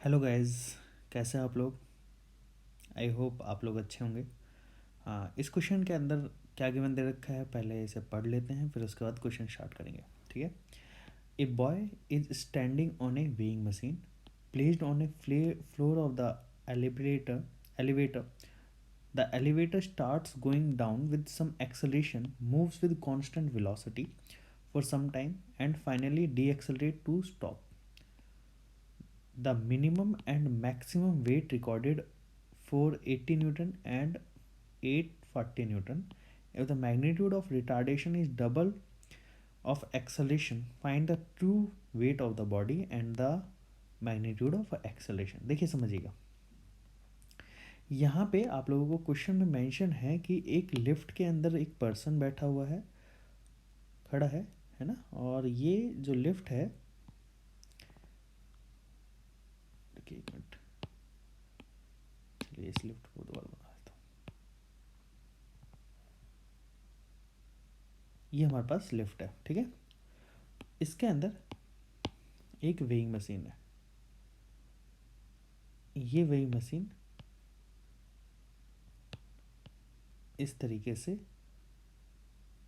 Hello guys. कैसे हैं आप लोग? आई होप आप लोग अच्छे होंगे। हाँ, इस क्वेश्चन के अंदर क्या गिवन दे रखा है, पहले इसे पढ़ लेते हैं, फिर उसके बाद क्वेश्चन स्टार्ट करेंगे। ठीक है। A boy is standing on A weighing machine placed on A floor of the elevator The elevator starts going down with some acceleration, moves with constant velocity for some time, and finally deaccelerate to stop. The minimum and maximum weight recorded 480 Newton and 840 Newton. If the magnitude of retardation is double of acceleration, find the true weight of the body and the magnitude of acceleration. देखिए समझिएगा, यहाँ पे आप लोगों को question में mention है कि एक लिफ्ट के अंदर एक पर्सन बैठा हुआ है, खड़ा है ना। और ये जो लिफ्ट है, देखिए एक मिनट, चलिए इस लिफ्ट को दोबारा बना देता हूँ। ये हमारे पास लिफ्ट है, ठीक है। इसके अंदर एक वेइंग मशीन है। ये वेइंग मशीन इस तरीके से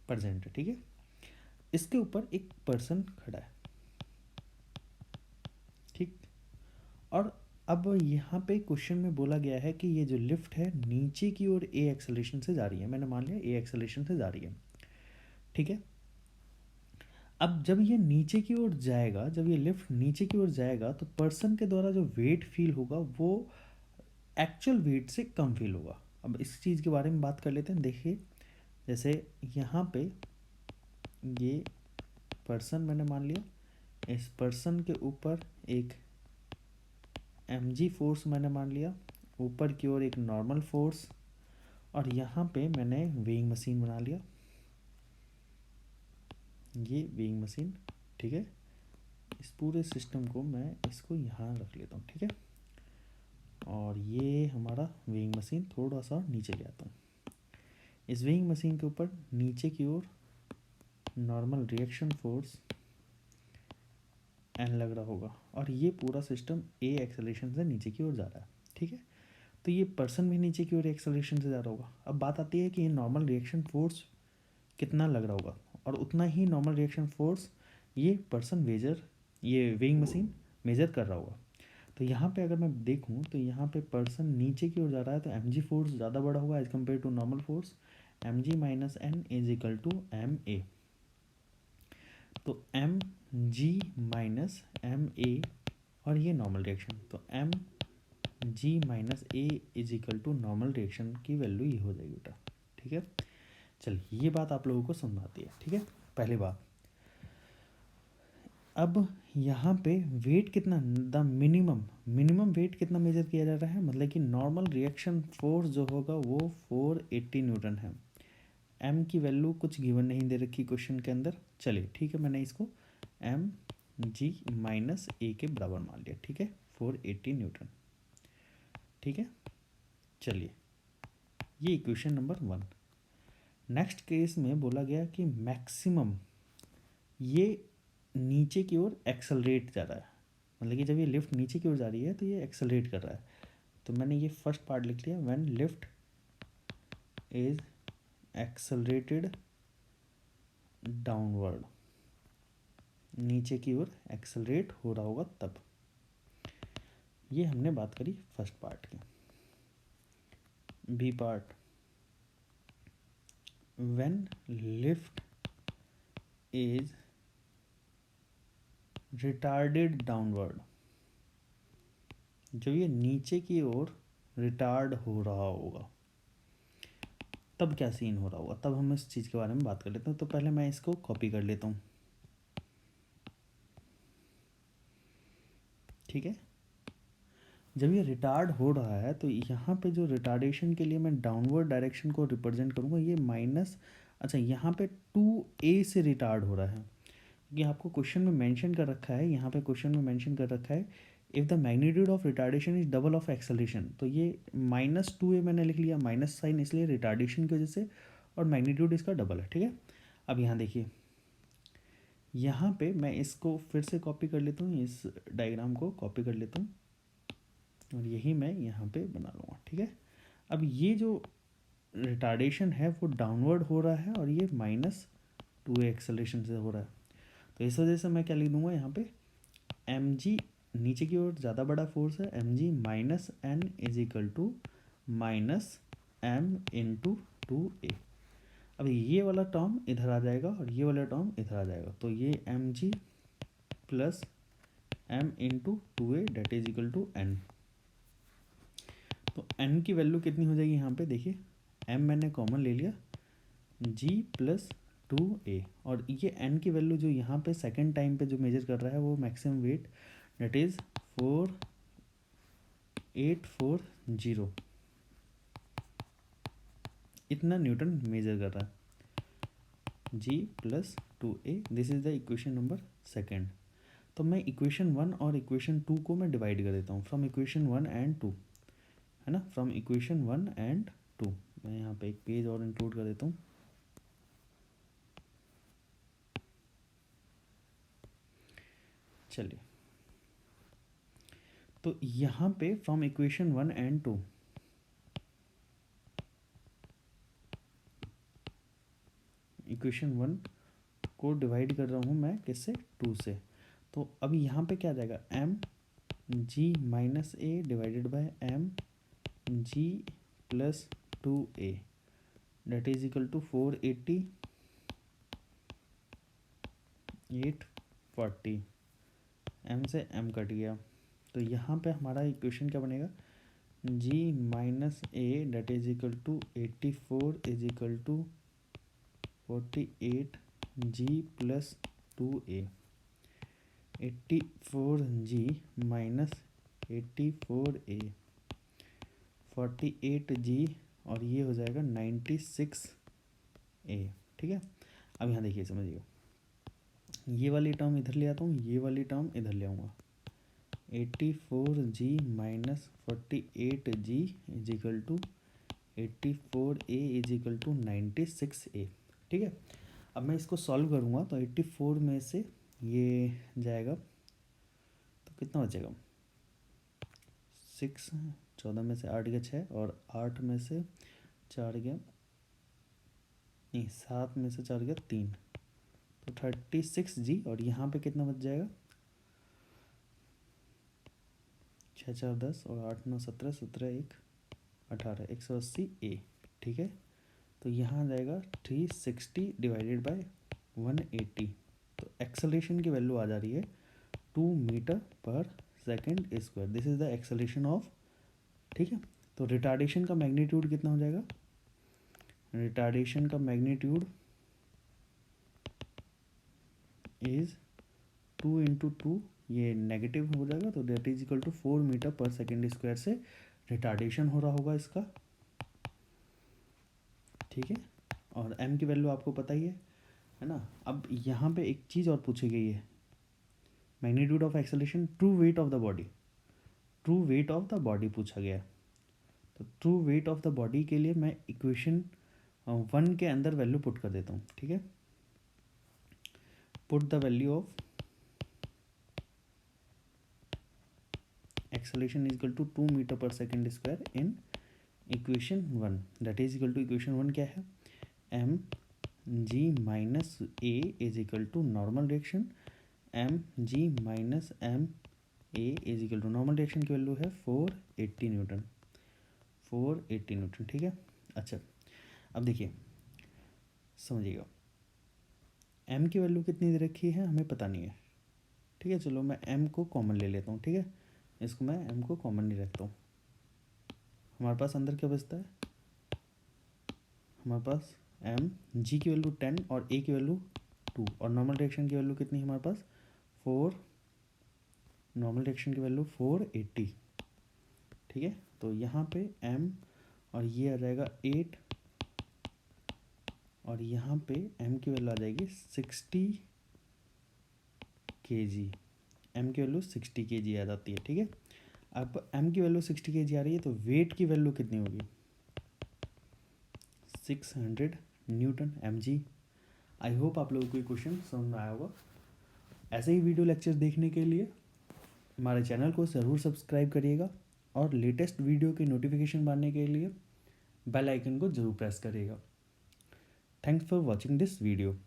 प्रेजेंट है, ठीक है। इसके ऊपर एक पर्सन खड़ा है, ठीक। और अब यहाँ पे क्वेश्चन में बोला गया है कि ये जो लिफ्ट है नीचे की ओर ए एक्सेलरेशन से जा रही है। मैंने मान लिया ए एक्सेलरेशन से जा रही है, ठीक है। अब जब ये नीचे की ओर जाएगा, जब ये लिफ्ट नीचे की ओर जाएगा, तो पर्सन के द्वारा जो वेट फील होगा वो एक्चुअल वेट से कम फील होगा। अब इस चीज़ के बारे में बात कर लेते हैं। देखिए, जैसे यहाँ पे ये पर्सन मैंने मान लिया, इस पर्सन के ऊपर एक mg फोर्स मैंने मान लिया, ऊपर की ओर एक नॉर्मल फोर्स, और यहाँ पे मैंने वेइंग मशीन बना लिया। ये वेइंग मशीन, ठीक है। इस पूरे सिस्टम को मैं इसको यहाँ रख लेता हूँ, ठीक है। और ये हमारा वेइंग मशीन थोड़ा सा नीचे ले आता हूँ। इस वेइंग मशीन के ऊपर नीचे की ओर नॉर्मल रिएक्शन फोर्स एन लग रहा होगा, और ये पूरा सिस्टम ए एक्सेलरेशन से नीचे की ओर जा रहा है, ठीक है। तो ये पर्सन भी नीचे की ओर एक्सेलरेशन से जा रहा होगा। अब बात आती है कि ये नॉर्मल रिएक्शन फोर्स कितना लग रहा होगा, और उतना ही नॉर्मल रिएक्शन फोर्स ये ये वेइंग मशीन मेजर कर रहा होगा। तो यहाँ पे अगर मैं देखूँ तो यहाँ पे पर्सन नीचे की ओर जा रहा है, तो एम जी फोर्स ज़्यादा बड़ा होगा as compare to normal force. M G minus N is equal to M A. तो M G minus M A, और ये नॉर्मल रिएक्शन, तो M G minus A is equal to normal reaction की value ये हो जाएगी बेटा, ठीक है। चलिए, ये बात आप लोगों को समझ आती है, ठीक है। पहली बात, अब यहाँ पे वेट कितना, द मिनिमम वेट कितना मेजर किया जा रहा है, मतलब कि नॉर्मल रिएक्शन फोर्स जो होगा वो 480 न्यूटन है। एम की वैल्यू कुछ गिवन नहीं दे रखी क्वेश्चन के अंदर। चलिए ठीक है, मैंने इसको एम जी माइनस ए के बराबर मान लिया, ठीक है, 480 न्यूटन, ठीक है। चलिए, ये इक्वेशन नंबर 1। नेक्स्ट केस में बोला गया कि मैक्सिमम ये नीचे की ओर एक्सेलरेट जा रहा है, मतलब कि जब ये लिफ्ट नीचे की ओर जा रही है तो ये एक्सेलरेट कर रहा है। तो मैंने ये फर्स्ट पार्ट लिख लिया, when lift is accelerated downward, नीचे की ओर एक्सेलरेट हो रहा होगा तब। ये हमने बात करी फर्स्ट पार्ट की। B part, when lift is retarded downward, जब ये नीचे की ओर रिटार्ड हो रहा होगा तब क्या सीन हो रहा होगा, तब हम इस चीज़ के बारे में बात कर लेते हैं। तो पहले मैं इसको कॉपी कर लेता हूँ, ठीक है। जब ये रिटार्ड हो रहा है तो यहाँ पे जो रिटार्डेशन के लिए मैं डाउनवर्ड डायरेक्शन को रिप्रेजेंट करूँगा, ये माइनस, अच्छा यहाँ पे 2a से रिटार्ड हो रहा है, क्योंकि आपको क्वेश्चन में मेंशन कर रखा है, यहाँ पे क्वेश्चन में मेंशन कर रखा है if the magnitude of retardation is double of acceleration. तो ये -2a मैंने लिख लिया, माइनस साइन इसलिए रिटार्डेशन की वजह से, और मैग्नीट्यूड इसका डबल है, ठीक है। अब यहाँ देखिए, यहाँ पे मैं इसको फिर से कॉपी कर लेता हूँ, इस डायग्राम को कॉपी कर लेता हूँ, और यही मैं यहाँ पे बना लूँगा, ठीक है। अब ये जो रिटार्डेशन है वो डाउनवर्ड हो रहा है और ये -2a एक्सेलरेशन से हो रहा है, तो इस वजह से मैं क्या लिख दूँगा यहाँ पे mg, नीचे की ओर ज़्यादा बड़ा फोर्स है, mg minus n is equal to minus m into 2a। अब ये वाला टर्म इधर आ जाएगा और ये वाला टर्म इधर आ जाएगा, तो ये mg plus m into 2a that is equal to n। तो n की वैल्यू कितनी हो जाएगी यहाँ पे, देखिए m मैंने कॉमन ले लिया, g प्लस 2a, और ये n की वैल्यू जो यहाँ पे सेकेंड टाइम पे जो मेजर कर रहा है वो मैक्सिमम वेट डेट इज़ 4840, इतना न्यूटन मेजर कर रहा है, g plus 2a। This is the equation number second. तो मैं इक्वेशन 1 और इक्वेशन 2 को मैं डिवाइड कर देता हूँ, फ्रॉम इक्वेशन 1 एंड 2, है ना, फ्रॉम इक्वेशन 1 एंड 2। मैं यहाँ पे एक पेज और इंक्लूड कर देता हूँ। चलिए, तो यहाँ पे फ्रॉम इक्वेशन 1 एंड 2, इक्वेशन 1 को डिवाइड कर रहा हूँ मैं किससे, 2 से। तो अब यहाँ पे क्या आ जाएगा, M G minus A divided by M G plus 2a that is equal to 480 840, m से m कट गया, तो यहाँ पे हमारा इक्वेशन क्या बनेगा, g minus A that is equal to 84 is equal to 48 g plus 2a। 84g minus 84a 48g, और ये हो जाएगा 96a, ठीक है। अब यहाँ देखिए, समझिएगा, ये वाली टर्म इधर ले आता हूँ, ये वाली टर्म इधर ले आऊँगा, 84g minus 48g is equal to 84a is equal to 96a, ठीक है। अब मैं इसको सॉल्व करूँगा तो 84 में से ये जाएगा तो कितना बचेगा, 6, 14 में से 8 गया 6, और 8 में से 4 गया नहीं, 7 में से 4 गया 3, तो 36g, और यहाँ पे कितना बच जाएगा, 6 4 10 और 8 9 17, 17 1 18, 180a, ठीक है। तो यहाँ आ जाएगा 360 डिवाइडेड बाय 180, तो एक्सेलरेशन की वैल्यू आ जा रही है 2 मीटर पर second square, this is the acceleration of, ठीक है। तो रिटार्डेशन का मैग्नीट्यूड कितना हो जाएगा, रिटार्डेशन का मैग्नीट्यूड इज 2 इंटू 2, ये नेगेटिव हो जाएगा, तो that is equal to 4 metre पर सेकेंड स्क्वायर से रिटार्डेशन हो रहा होगा इसका, ठीक है। और m की वैल्यू आपको पता ही है ना। अब यहाँ पे एक चीज़ और पूछी गई है, magnitude of acceleration, true weight of the body, true weight of the body पूछा गया है। तो true weight of the body के लिए मैं इक्वेशन 1 के अंदर वैल्यू पुट कर देता हूँ, ठीक है। Put the value of acceleration is equal to 2 metre पर second square in equation 1, that is equal to, equation 1 क्या है, M G minus A is equal to normal reaction, M G minus M A is equal to normal reaction की value है 480 Newton, 480 Newton, ठीक है। अच्छा, अब देखिए, समझिएगा, m की वैल्यू कितनी दे रखी है हमें पता नहीं है, ठीक है। चलो मैं m को कॉमन ले लेता हूँ, ठीक है, इसको मैं m को कॉमन नहीं रखता हूँ। हमारे पास अंदर क्या बचता है, हमारे पास m g की वैल्यू 10 और a की वैल्यू 2, और नॉर्मल रिएक्शन की वैल्यू कितनी है हमारे पास 4, नॉर्मल रिएक्शन की वैल्यू 480, ठीक है। तो यहाँ पे m और ये आ जाएगा 8, और यहाँ पे m की वैल्यू आ जाएगी 60 kg, m की वैल्यू 60 kg आ जाती है, ठीक है। अब m की वैल्यू 60 kg आ रही है, तो वेट की वैल्यू कितनी होगी, 600 न्यूटन mg। आई होप आप लोगों को ये क्वेश्चन समझ में आया होगा। ऐसे ही वीडियो लेक्चर्स देखने के लिए हमारे चैनल को ज़रूर सब्सक्राइब करिएगा और लेटेस्ट वीडियो की नोटिफिकेशन पाने के लिए बेल आइकन को ज़रूर प्रेस करिएगा। Thanks for watching this video.